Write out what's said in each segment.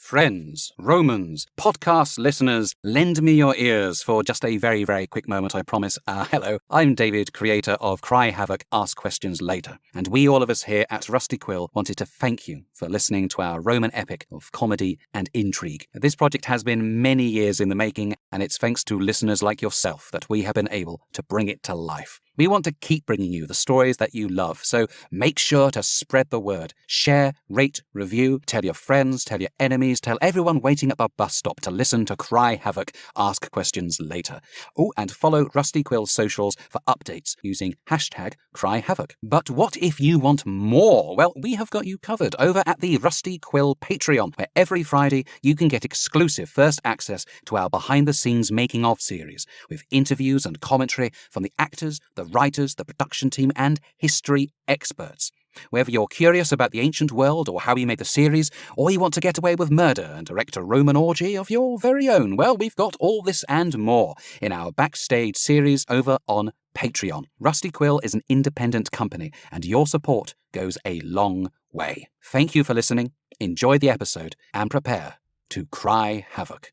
Friends, Romans, podcast listeners, lend me your ears for just a very, very quick moment, I promise. Hello, I'm David, creator of Cry Havoc, Ask Questions Later. And we, all of us here at Rusty Quill, wanted to thank you for listening to our Roman epic of comedy and intrigue. This project has been many years in the making, and it's thanks to listeners like yourself that we have been able to bring it to life. We want to keep bringing you the stories that you love, so make sure to spread the word. Share, rate, review, tell your friends, tell your enemies, tell everyone waiting at the bus stop to listen to Cry Havoc, Ask Questions Later. Oh, and follow Rusty Quill's socials for updates using hashtag CryHavoc. But what if you want more? Well, we have got you covered over at the Rusty Quill Patreon, where every Friday you can get exclusive first access to our behind-the-scenes making-of series, with interviews and commentary from the actors, the writers, the production team, and history experts. Whether you're curious about the ancient world or how we made the series, or you want to get away with murder and direct a Roman orgy of your very own, well, we've got all this and more in our backstage series over on Patreon. Rusty Quill is an independent company, and your support goes a long way. Thank you for listening, enjoy the episode, and prepare to cry havoc.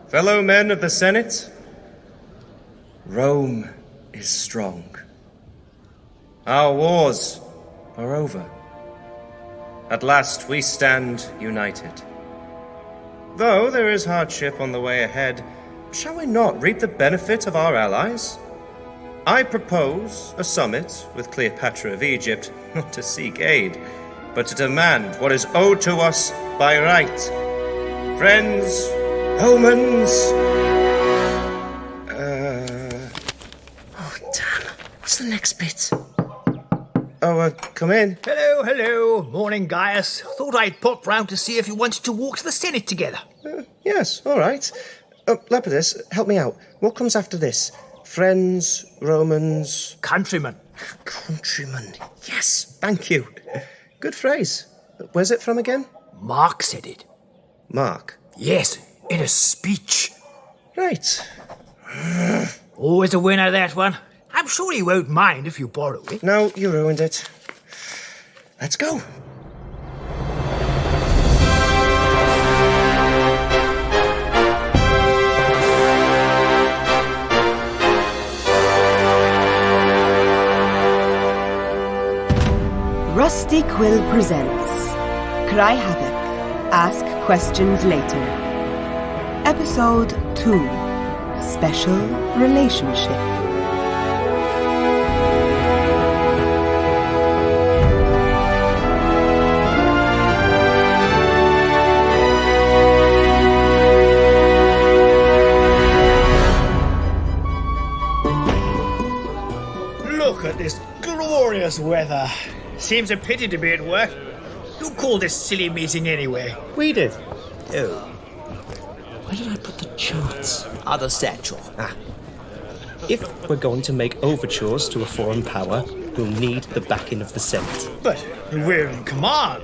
Fellow men of the Senate, Rome is strong. Our wars are over. At last we stand united. Though there is hardship on the way ahead, shall we not reap the benefit of our allies? I propose a summit with Cleopatra of Egypt, not to seek aid, but to demand what is owed to us by right. Friends, Romans... What's the next bit? Come in. Hello. Morning, Gaius. Thought I'd pop round to see if you wanted to walk to the Senate together. Yes, all right. Lepidus, help me out. What comes after this? Friends, Romans... Countrymen. Countrymen. Yes, thank you. Good phrase. Where's it from again? Mark said it. Mark? Yes, in a speech. Right. Always a winner, that one. I'm sure he won't mind if you borrow it. No, you ruined it. Let's go. Rusty Quill presents Cry Havoc, Ask Questions Later. Episode 2, Special Relationship. Look at this glorious weather. Seems a pity to be at work. Who called this silly meeting anyway? We did. Oh. Where did I put the charts? Other satchel. If we're going to make overtures to a foreign power, we'll need the backing of the Senate. But we're in command,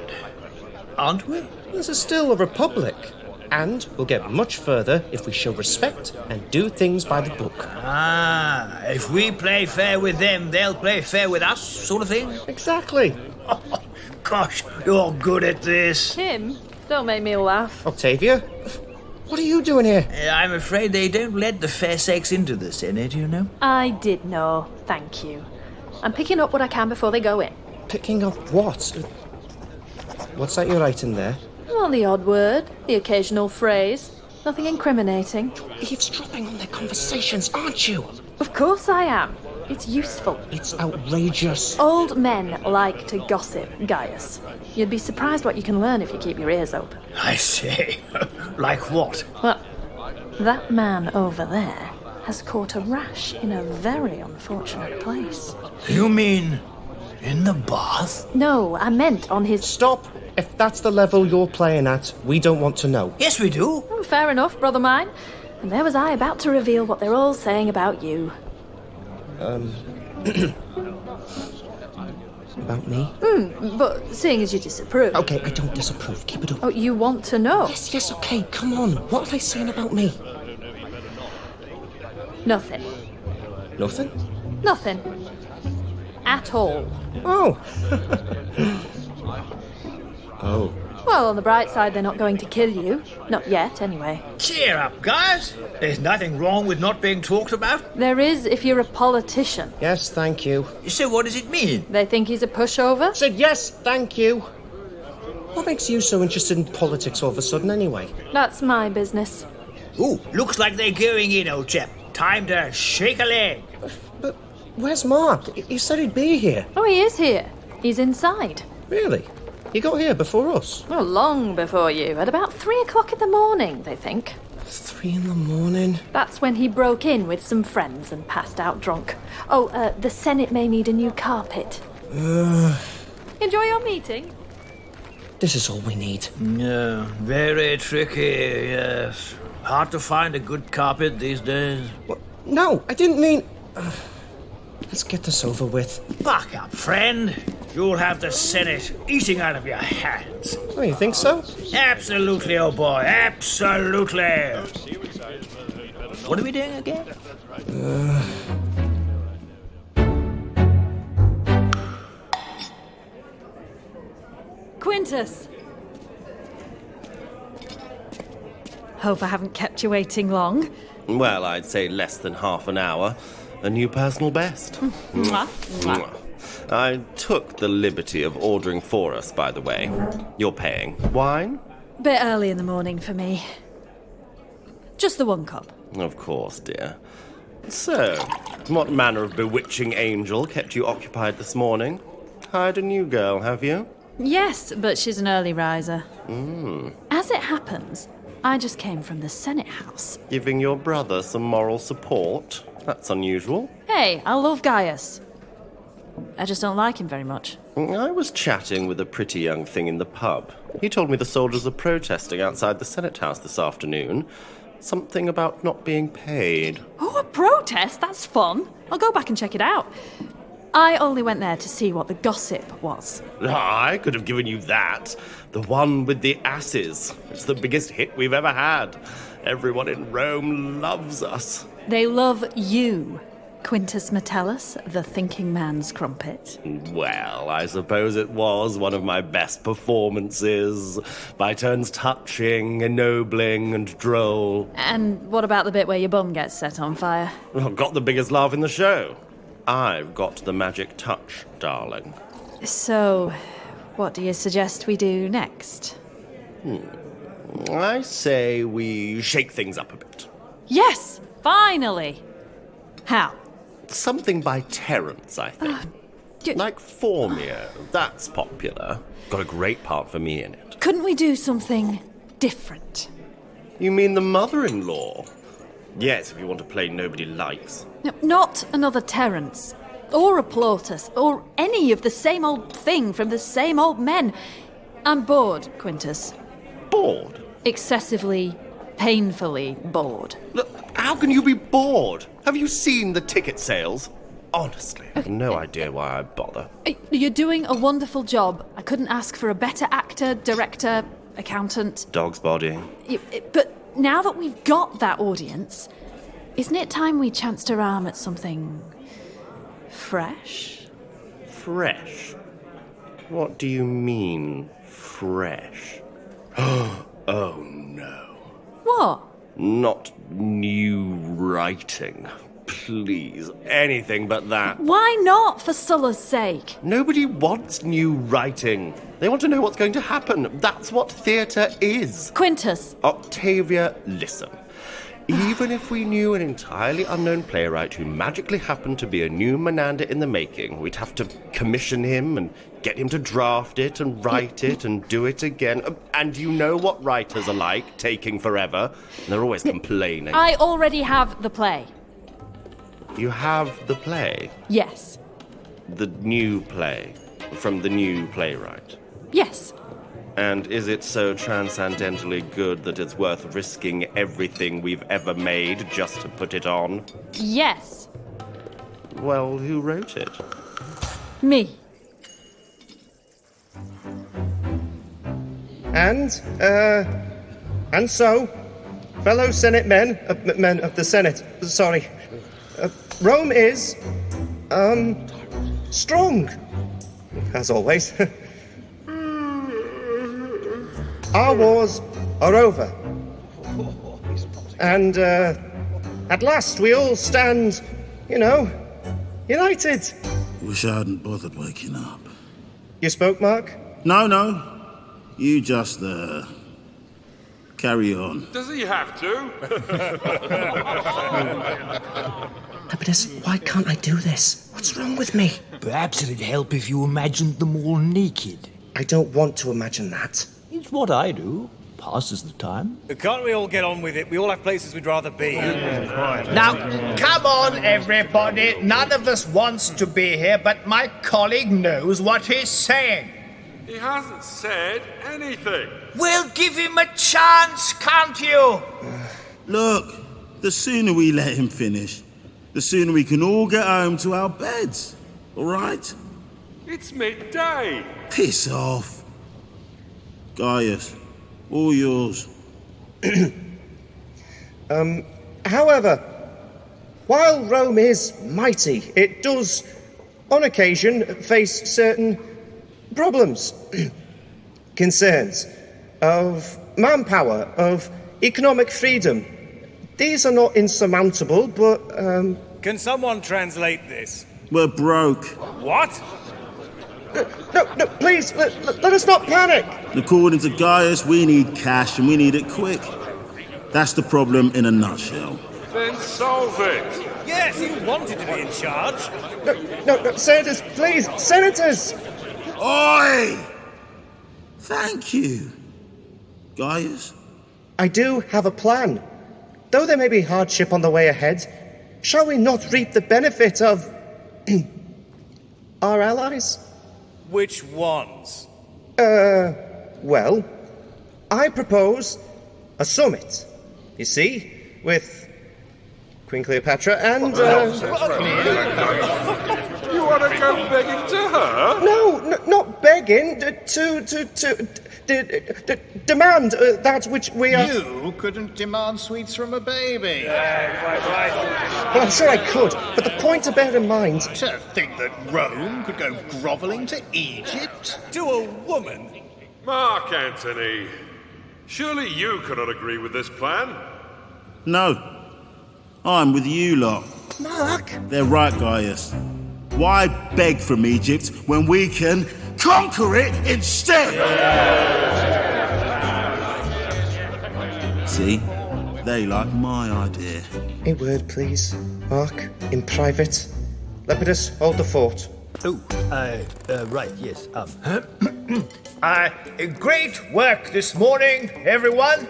aren't we? This is still a republic. And we'll get much further if we show respect and do things by the book. If we play fair with them, they'll play fair with us, sort of thing? Exactly. Oh, gosh, you're good at this. Tim, don't make me laugh. Octavia, what are you doing here? I'm afraid they don't let the fair sex into the Senate, you know. I did know, thank you. I'm picking up what I can before they go in. Picking up what? What's that you're writing there? Well, the odd word, the occasional phrase. Nothing incriminating. Eavesdropping on their conversations, aren't you? Of course I am. It's useful. It's outrageous. Old men like to gossip, Gaius. You'd be surprised what you can learn if you keep your ears open. I say, like what? Well, that man over there has caught a rash in a very unfortunate place. You mean in the bath? No, I meant on his... Stop! If that's the level you're playing at, we don't want to know. Yes, we do. Oh, fair enough, brother mine. And there was I about to reveal what they're all saying about you. About me? But seeing as you disapprove... Okay, I don't disapprove. Keep it up. Oh, you want to know? Yes, okay, come on. What are they saying about me? Nothing. Nothing? Nothing. At all. Oh. Oh. Well, on the bright side, they're not going to kill you. Not yet, anyway. Cheer up, guys. There's nothing wrong with not being talked about. There is if you're a politician. Yes, thank you. So what does it mean? They think he's a pushover? Said yes, thank you. What makes you so interested in politics all of a sudden, anyway? That's my business. Ooh, looks like they're going in, old chap. Time to shake a leg. But where's Mark? He said he'd be here. Oh, he is here. He's inside. Really? He got here before us? Oh, long before you. At about 3 o'clock in the morning, they think. 3 in the morning? That's when he broke in with some friends and passed out drunk. Oh, the Senate may need a new carpet. Enjoy your meeting. This is all we need. No, very tricky, yes. Hard to find a good carpet these days. What? No, I didn't mean... Let's get this over with. Buck up, friend. You'll have the Senate eating out of your hands. Oh, you think so? Absolutely, oh boy, absolutely. What are we doing again? Quintus! Hope I haven't kept you waiting long. Well, I'd say less than half an hour. A new personal best. Mwah, mwah. I took the liberty of ordering for us, by the way. You're paying. Wine? Bit early in the morning for me. Just the one cup. Of course, dear. So, what manner of bewitching angel kept you occupied this morning? Hired a new girl, have you? Yes, but she's an early riser. Mm. As it happens, I just came from the Senate House. Giving your brother some moral support? That's unusual. Hey, I love Gaius. I just don't like him very much. I was chatting with a pretty young thing in the pub. He told me the soldiers are protesting outside the Senate House this afternoon. Something about not being paid. Oh, a protest? That's fun. I'll go back and check it out. I only went there to see what the gossip was. I could have given you that. The one with the asses. It's the biggest hit we've ever had. Everyone in Rome loves us. They love you, Quintus Metellus, the thinking man's crumpet. Well, I suppose it was one of my best performances. By turns touching, ennobling, and droll. And what about the bit where your bum gets set on fire? I've got the biggest laugh in the show. I've got the magic touch, darling. So, what do you suggest we do next? I say we shake things up a bit. Yes! Finally! How? Something by Terence, I think. Like Formio. That's popular. Got a great part for me in it. Couldn't we do something different? You mean the mother-in-law? Yes, if you want to play nobody likes. No, not another Terence. Or a Plautus. Or any of the same old thing from the same old men. I'm bored, Quintus. Bored? Excessively, painfully bored. Look, how can you be bored? Have you seen the ticket sales? Honestly, I have no idea why I bother. You're doing a wonderful job. I couldn't ask for a better actor, director, accountant. Dog's body. But now that we've got that audience, isn't it time we chanced our arm at something fresh? Fresh? What do you mean, fresh? Oh, no. What? Not new writing. Please, anything but that. Why not, for Sulla's sake? Nobody wants new writing. They want to know what's going to happen. That's what theatre is. Quintus. Octavia, listen. Even if we knew an entirely unknown playwright who magically happened to be a new Menander in the making, we'd have to commission him and get him to draft it and write it and do it again. And you know what writers are like, taking forever. They're always complaining. I already have the play. You have the play? Yes. The new play? From the new playwright? Yes. And is it so transcendentally good that it's worth risking everything we've ever made just to put it on? Yes. Well, who wrote it? Me. And so, fellow Senate men of the Senate, sorry, Rome is, strong, as always. our wars are over. And, at last we all stand, united. Wish I hadn't bothered waking up. You spoke, Mark? No. You just, carry on. Does he have to? Lepidus, why can't I do this? What's wrong with me? Perhaps it'd help if you imagined them all naked. I don't want to imagine that. It's what I do. Passes the time. Can't we all get on with it? We all have places we'd rather be. Now, come on, everybody. None of us wants to be here, but my colleague knows what he's saying. He hasn't said anything. Well, give him a chance, can't you? Look, the sooner we let him finish, the sooner we can all get home to our beds. All right? It's midday. Piss off. Gaius, all yours. However, while Rome is mighty, it does, on occasion, face certain problems, concerns of manpower, of economic freedom. These are not insurmountable, but, Can someone translate this? We're broke. What? No, please, let us not panic. According to Gaius, we need cash and we need it quick. That's the problem in a nutshell. Then solve it. Yes, he wanted to be in charge. No, senators, please, senators! Oi! Thank you. Gaius? I do have a plan. Though there may be hardship on the way ahead, shall we not reap the benefit of our allies? Which ones? Well, I propose a summit, you see, with Queen Cleopatra and, You want to go begging to her? No, not begging, to demand that which we are... You couldn't demand sweets from a baby. Well, I'm sure I could, but the point to bear in mind... To think that Rome could go grovelling to Egypt? To a woman? Mark Antony, surely you cannot agree with this plan? No. I'm with you lot. Mark? They're right, Gaius. Why beg from Egypt when we can conquer it instead? See? They like my idea. A word, please, Mark, in private. Lepidus, hold the fort. Right, yes. Great work this morning, everyone.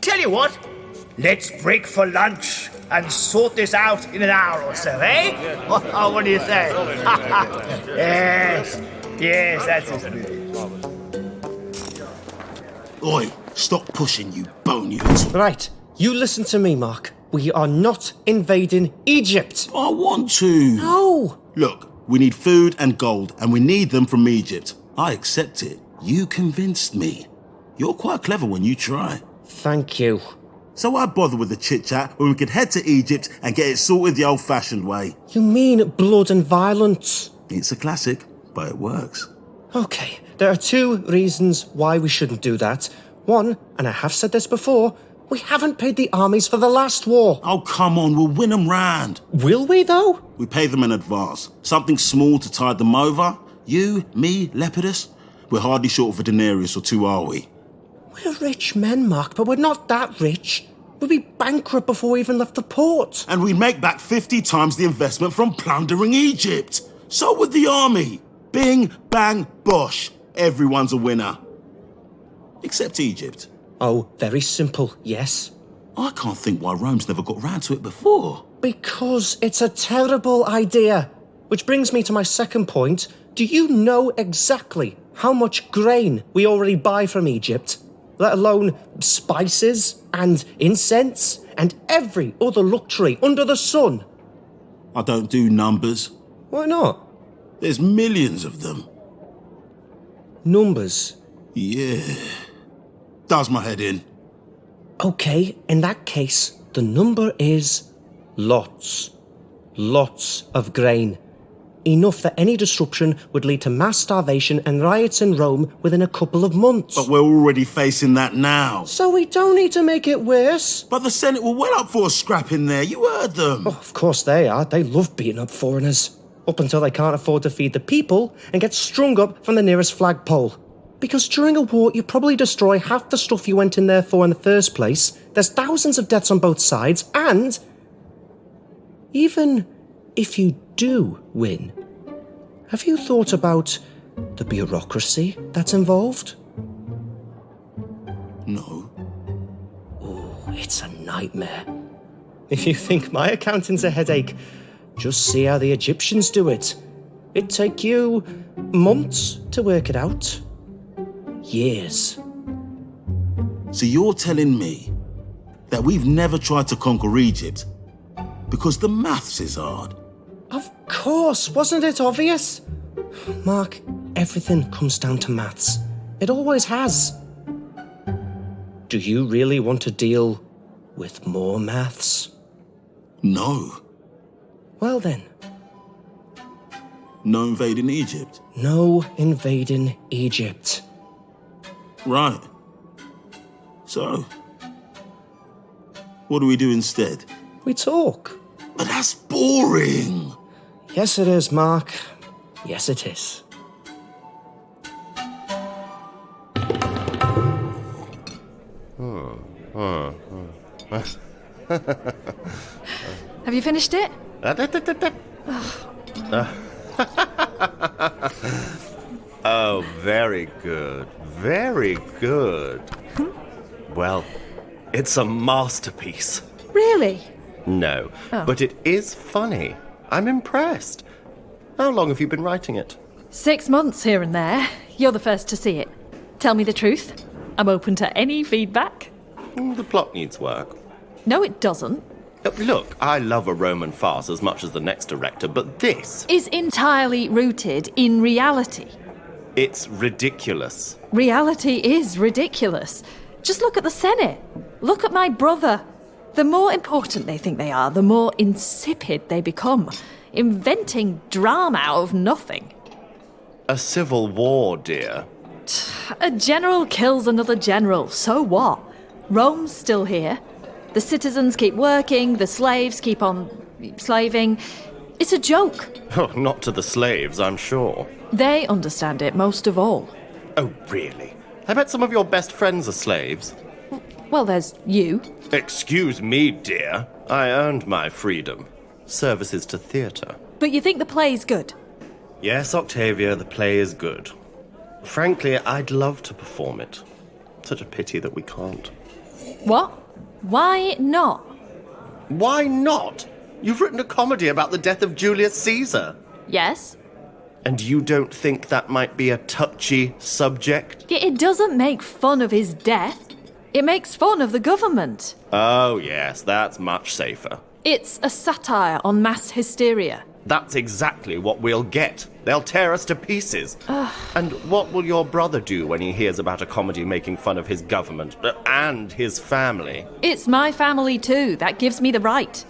Tell you what, let's break for lunch and sort this out in an hour or so, eh? What do you say? Yes, that's it. Oi, stop pushing, you bony-little... Right, you listen to me, Mark. We are not invading Egypt. I want to. No. Look, we need food and gold, and we need them from Egypt. I accept it. You convinced me. You're quite clever when you try. Thank you. So why bother with the chit-chat when we could head to Egypt and get it sorted the old-fashioned way? You mean blood and violence? It's a classic, but it works. Okay, there are two reasons why we shouldn't do that. One, and I have said this before, we haven't paid the armies for the last war. Oh, come on, we'll win them round. Will we, though? We pay them in advance. Something small to tide them over. You, me, Lepidus. We're hardly short of a denarius or two, are we? We're rich men, Mark, but we're not that rich. We'd be bankrupt before we even left the port. And we'd make back 50 times the investment from plundering Egypt. So would the army. Bing, bang, bosh. Everyone's a winner. Except Egypt. Oh, very simple, yes. I can't think why Rome's never got round to it before. Because it's a terrible idea. Which brings me to my second point. Do you know exactly how much grain we already buy from Egypt? Let alone spices and incense and every other luxury under the sun. I don't do numbers. Why not? There's millions of them. Numbers? Yeah. Does my head in. Okay, in that case, the number is lots. Lots of grain. enough that any disruption would lead to mass starvation and riots in Rome within a couple of months. But we're already facing that now. So we don't need to make it worse. But the Senate were well up for a scrap in there. You heard them. Oh, of course they are. They love beating up foreigners. Up until they can't afford to feed the people and get strung up from the nearest flagpole. Because during a war, you probably destroy half the stuff you went in there for in the first place. There's thousands of deaths on both sides, and even if you do win, have you thought about the bureaucracy that's involved? No. Oh, it's a nightmare. If you think my accounting's a headache, just see how the Egyptians do it. It'd take you months to work it out. Years. So you're telling me that we've never tried to conquer Egypt because the maths is hard? Of course, wasn't it obvious? Mark, everything comes down to maths. It always has. Do you really want to deal with more maths? No. Well then. No invading Egypt? No invading Egypt. Right. So, what do we do instead? We talk. But that's boring. Yes, it is, Mark. Yes, it is. Have you finished it? Oh, very good. Very good. Well, it's a masterpiece. Really? No, but it is funny. I'm impressed. How long have you been writing it? 6 months here and there. You're the first to see it. Tell me the truth. I'm open to any feedback. The plot needs work. No, it doesn't. Look, I love a Roman farce as much as the next director, but this Is entirely rooted in reality. It's ridiculous. Reality is ridiculous. Just look at the Senate. Look at my brother. The more important they think they are, the more insipid they become, inventing drama out of nothing. A civil war, dear. A general kills another general, so what? Rome's still here. The citizens keep working, the slaves keep on slaving. It's a joke. Oh, not to the slaves, I'm sure. They understand it most of all. Oh, really? I bet some of your best friends are slaves. Well, there's you. Excuse me, dear. I earned my freedom. Services to theatre. But you think the play's good? Yes, Octavia, the play is good. Frankly, I'd love to perform it. Such a pity that we can't. What? Why not? Why not? You've written a comedy about the death of Julius Caesar. Yes. And you don't think that might be a touchy subject? It doesn't make fun of his death. It makes fun of the government. Oh, yes, that's much safer. It's a satire on mass hysteria. That's exactly what we'll get. They'll tear us to pieces. And what will your brother do when he hears about a comedy making fun of his government and his family? It's my family too. That gives me the right.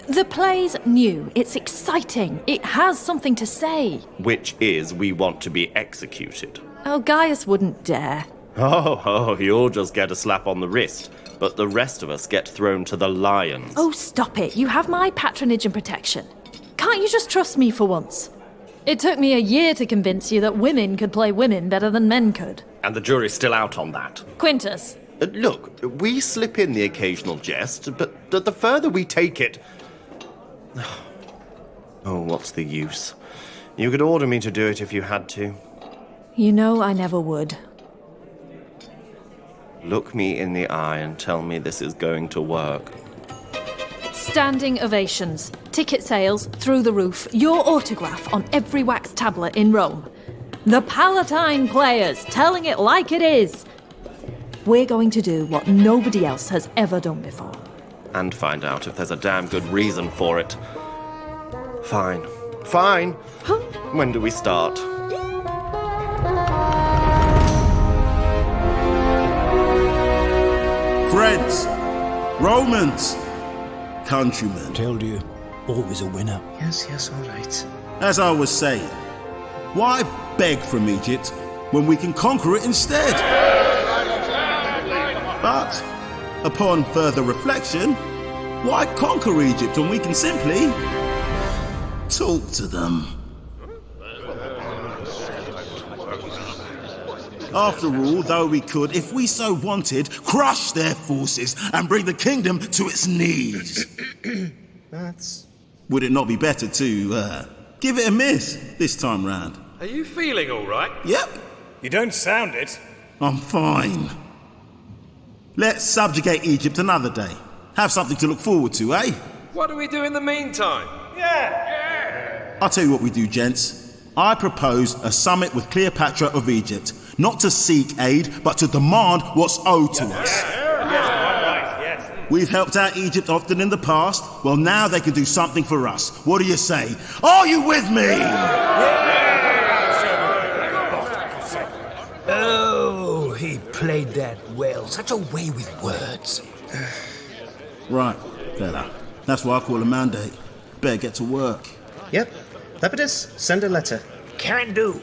The play's new. It's exciting. It has something to say. Which is, we want to be executed. Oh, Gaius wouldn't dare. Oh, you'll just get a slap on the wrist. But the rest of us get thrown to the lions. Oh, stop it. You have my patronage and protection. Can't you just trust me for once? It took me a year to convince you that women could play women better than men could. And the jury's still out on that. Quintus. Look, we slip in the occasional jest, but the further we take it... Oh, what's the use? You could order me to do it if you had to. You know I never would. Look me in the eye and tell me this is going to work. Standing ovations, ticket sales through the roof, your autograph on every wax tablet in Rome. The Palatine players telling it like it is. We're going to do what nobody else has ever done before. And find out if there's a damn good reason for it. Fine. Fine. Huh? When do we start? Friends, Romans, countrymen. Told you. always a winner. Yes, all right. As I was saying, why beg from Egypt when we can conquer it instead? But, upon further reflection, why conquer Egypt when we can simply talk to them? After all, though we could, if we so wanted, crush their forces and bring the kingdom to its knees. Would it not be better to give it a miss this time round? Are you feeling all right? Yep. You don't sound it. I'm fine. Let's subjugate Egypt another day. Have something to look forward to, eh? What do we do in the meantime? I'll tell you what we do, gents. I propose a summit with Cleopatra of Egypt, not to seek aid, but to demand what's owed to us. We've helped out Egypt often in the past. Well, now they can do something for us. What do you say? Are you with me? Oh, he played that well. Such a way with words. Right, fella. That's why I call a mandate. Better get to work. Yep. Lepidus, send a letter. Can do.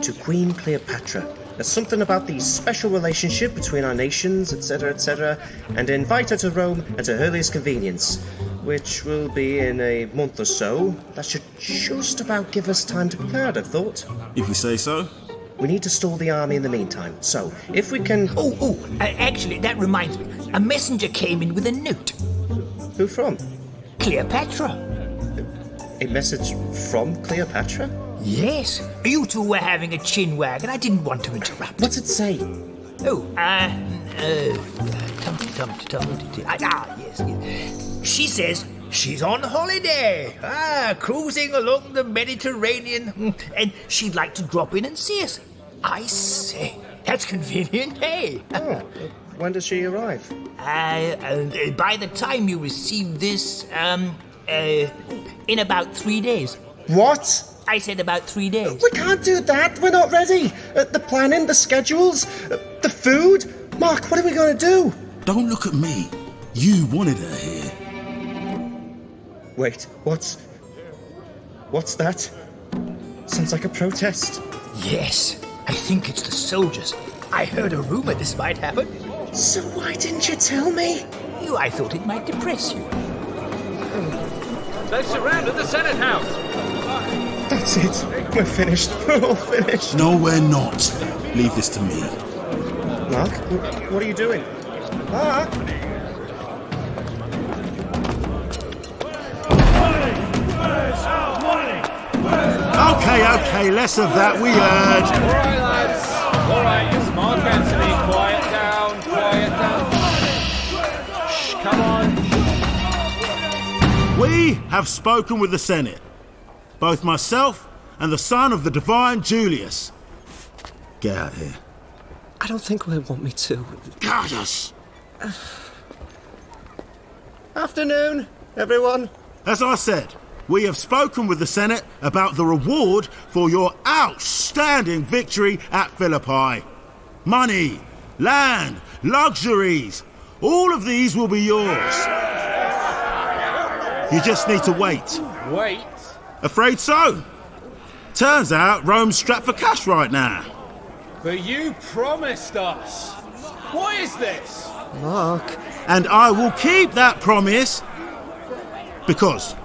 To Queen Cleopatra. There's something about the special relationship between our nations, etc., and invite her to Rome at her earliest convenience, which will be in a month or so. That should just about give us time to prepare, I'd have thought. If you say so. We need to stall the army in the meantime, so if we can... Actually, that reminds me. A messenger came in with a note. Who from? Cleopatra. A message from Cleopatra? Yes. You two were having a chin wag, and I didn't want to interrupt. What's it say? Yes. She says she's on holiday. Cruising along the Mediterranean, and she'd like to drop in and see us. I say, that's convenient, hey? When does she arrive? By the time you receive this, in about 3 days. What? I said about 3 days. We can't do that. We're not ready. The planning, the schedules, the food. Mark, what are we going to do? Don't look at me. You wanted her here. Wait, what's that? Sounds like a protest. Yes, I think it's the soldiers. I heard a rumor this might happen. So why didn't you tell me? I thought it might depress you. They've surrounded the Senate House. That's it. We're finished. We're all finished. No, we're not. Leave this to me. Mark, what are you doing? Mark? Okay, less of that, we heard. All right, lads. All right, it's Mark Antony. Quiet down. Shh, come on. We have spoken with the Senate. Both myself and the son of the divine Julius. Get out here. I don't think they want me to. Gaius! Afternoon, everyone. As I said, we have spoken with the Senate about the reward for your outstanding victory at Philippi. Money, land, luxuries, all of these will be yours. You just need to wait. Wait? Afraid so. Turns out Rome's strapped for cash right now. But you promised us. What is this? Mark. And I will keep that promise because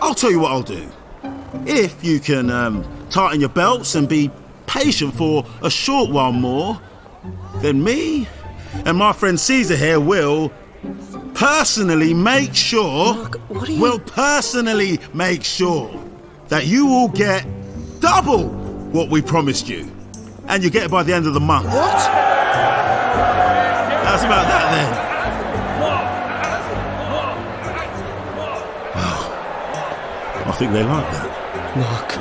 I'll tell you what I'll do. If you can tighten your belts and be patient for a short while more, then me and my friend Caesar here will personally make sure... Mark, what are you... Will personally make sure that you will get double what we promised you. And you get it by the end of the month. What? How's about that then? Well, I think they like that. Mark,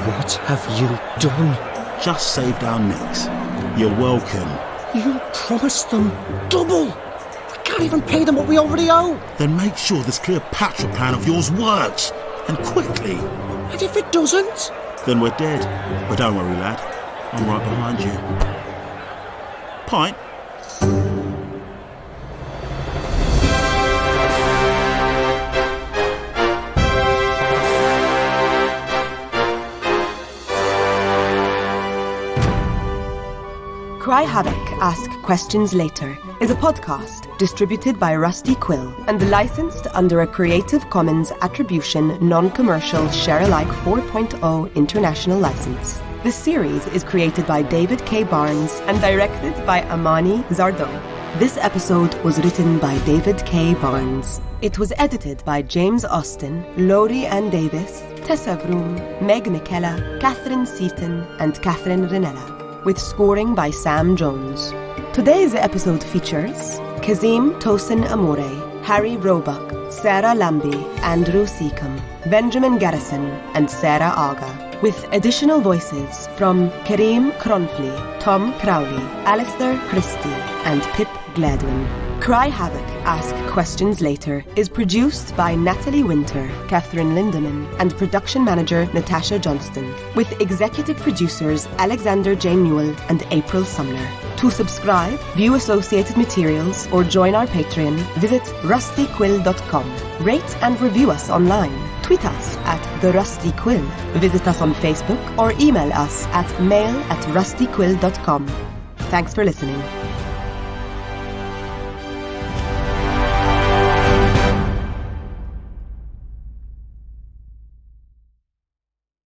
what have you done? Just saved our necks. You're welcome. You promised them double. We can't even pay them what we already owe. Then make sure this Cleopatra plan of yours works. And quickly. And if it doesn't? Then we're dead. But don't worry, lad. I'm right behind you. Pint? Cry Havoc, Ask Questions Later is a podcast distributed by Rusty Quill and licensed under a Creative Commons Attribution Non-Commercial Share-alike 4.0 International License. The series is created by David K. Barnes and directed by Amani Zardoe. This episode was written by David K. Barnes. It was edited by James Austin, Laurie Ann Davis, Tessa Vroom, Meg McKella, Catherine Seaton, and Katherine Rinella, with scoring by Sam Jones. Today's episode features Kazeem Tosin Amore, Harry Roebuck, Sarah Lambie, Andrew Seacombe, Benjamin Garrison, and Sarah Aga, with additional voices from Kareem Cronfley, Tom Crowley, Alistair Christie, and Pip Gladwin. Cry Havoc, Ask Questions Later is produced by Natalie Winter, Katherine Lindeman, and production manager Natasha Johnston, with executive producers Alexander J. Newall and April Sumner. To subscribe, view associated materials, or join our Patreon, visit rustyquill.com. Rate and review us online. Tweet us at TheRustyQuill. Visit us on Facebook or email us at mail@rustyquill.com. Thanks for listening.